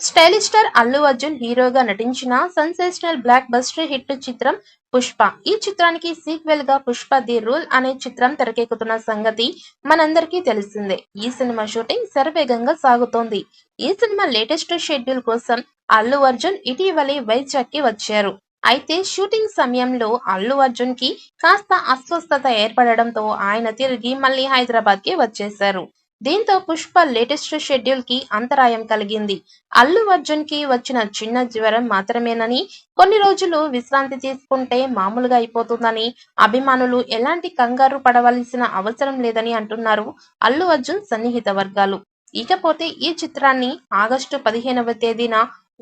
Stylish star Allu Arjun హీరోగా నటించిన sensational block buster hit చిత్రం పుష్ప. ఈ చిత్రానికి సీక్వెల్ గా పుష్ప ది రూల్ అనే చిత్రం తెరకెక్కుతున్న సంగతి మనందరికీ తెలిసిందే. ఈ సినిమా షూటింగ్ శరవేగంగా సాగుతోంది. ఈ సినిమా లేటెస్ట్ షెడ్యూల్ కోసం అల్లు అర్జున్ ఇటీవలే వైజాగ్ కి వచ్చారు. అయితే షూటింగ్ సమయంలో అల్లు అర్జున్ కి కాస్త అస్వస్థత ఏర్పడడంతో ఆయన తిరిగి మళ్ళీ హైదరాబాద్ కి వచ్చేశారు. దీంతో పుష్ప లేటెస్ట్ షెడ్యూల్ కి అంతరాయం కలిగింది. అల్లు అర్జున్ కి వచ్చిన చిన్న జ్వరం మాత్రమేనని, కొన్ని రోజులు విశ్రాంతి తీసుకుంటే మామూలుగా అయిపోతుందని, అభిమానులు ఎలాంటి కంగారు పడవలసిన అవసరం లేదని అంటున్నారు అల్లు అర్జున్ సన్నిహిత వర్గాలు. ఇకపోతే ఈ చిత్రాన్ని ఆగస్టు 15వ తేదీన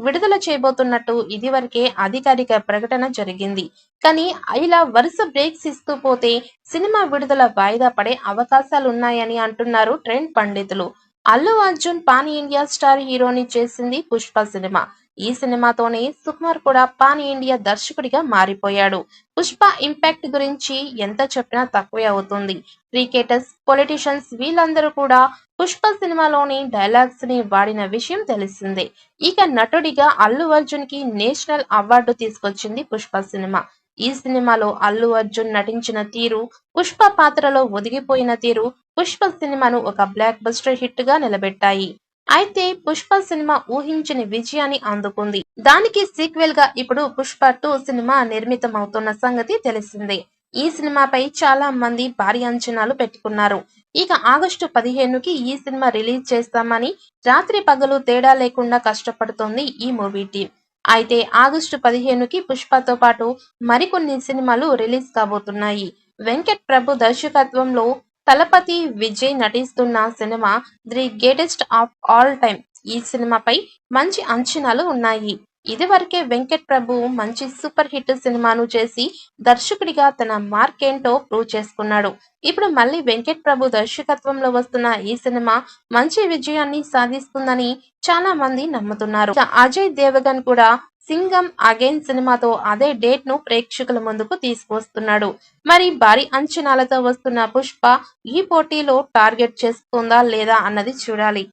విడుదల చేయబోతున్నట్టు ఇదివరకే అధికారిక ప్రకటన జరిగింది. కానీ ఇలా వరుస బ్రేక్స్ ఇస్తూ పోతే సినిమా విడుదల వాయిదా పడే అవకాశాలున్నాయని అంటున్నారు ట్రెండ్ పండితులు. Allu Arjun pan India star హీరోని చేసింది పుష్ప సినిమా. ఈ సినిమాతోనే సుకుమార్ కూడా పాన్ ఇండియా దర్శకుడిగా మారిపోయాడు. పుష్ప ఇంపాక్ట్ గురించి ఎంత చెప్పినా తక్కువే అవుతుంది. క్రికెటర్స్, పొలిటీషియన్స్ వీళ్ళందరూ కూడా పుష్ప సినిమాలోని డైలాగ్స్ ని వాడిన విషయం తెలిసిందే. ఇక నటుడిగా అల్లు అర్జున్ కి నేషనల్ అవార్డు తీసుకొచ్చింది పుష్ప సినిమా. ఈ సినిమాలో అల్లు అర్జున్ నటించిన తీరు, పుష్ప పాత్రలో ఒదిగిపోయిన తీరు పుష్ప సినిమాను ఒక బ్లాక్ బస్టర్ హిట్ గా నిలబెట్టాయి. అయితే పుష్ప సినిమా ఊహించని విజయాన్ని అందుకుంది. దానికి సీక్వెల్ గా ఇప్పుడు పుష్ప 2 సినిమా నిర్మితమవుతున్న సంగతి తెలిసిందే. ఈ సినిమాపై చాలా మంది భారీ అంచనాలు పెట్టుకున్నారు. ఇక ఆగస్టు 15కి ఈ సినిమా రిలీజ్ చేస్తామని రాత్రి పగలు తేడా లేకుండా కష్టపడుతోంది ఈ మూవీ టీం. అయితే ఆగస్టు 15కి పుష్పతో పాటు మరికొన్ని సినిమాలు రిలీజ్ కాబోతున్నాయి. వెంకట్ ప్రభు దర్శకత్వంలో తలపతి విజయ్ నటిస్తున్న cinema the greatest of all time. ఈ సినిమాపై మంచి అంచనాలు ఉన్నాయి. ఇదివరకే వెంకట్ ప్రభు మంచి సూపర్ హిట్ సినిమాను చేసి దర్శకుడిగా తన మార్కేంటో ప్రూవ్ చేసుకున్నాడు. ఇప్పుడు మళ్ళీ వెంకట్ ప్రభు దర్శకత్వంలో వస్తున్న ఈ సినిమా మంచి విజయాన్ని సాధిస్తుందని చాలా మంది నమ్ముతున్నారు. ఇక అజయ్ దేవగన్ కూడా సింగం అగైన్ సినిమాతో అదే డేట్ ను ప్రేక్షకుల ముందుకు తీసుకువస్తున్నాడు. మరి భారీ అంచనాలతో వస్తున్న పుష్ప ఈ పోటీలో టార్గెట్ చేస్తుందా లేదా అన్నది చూడాలి.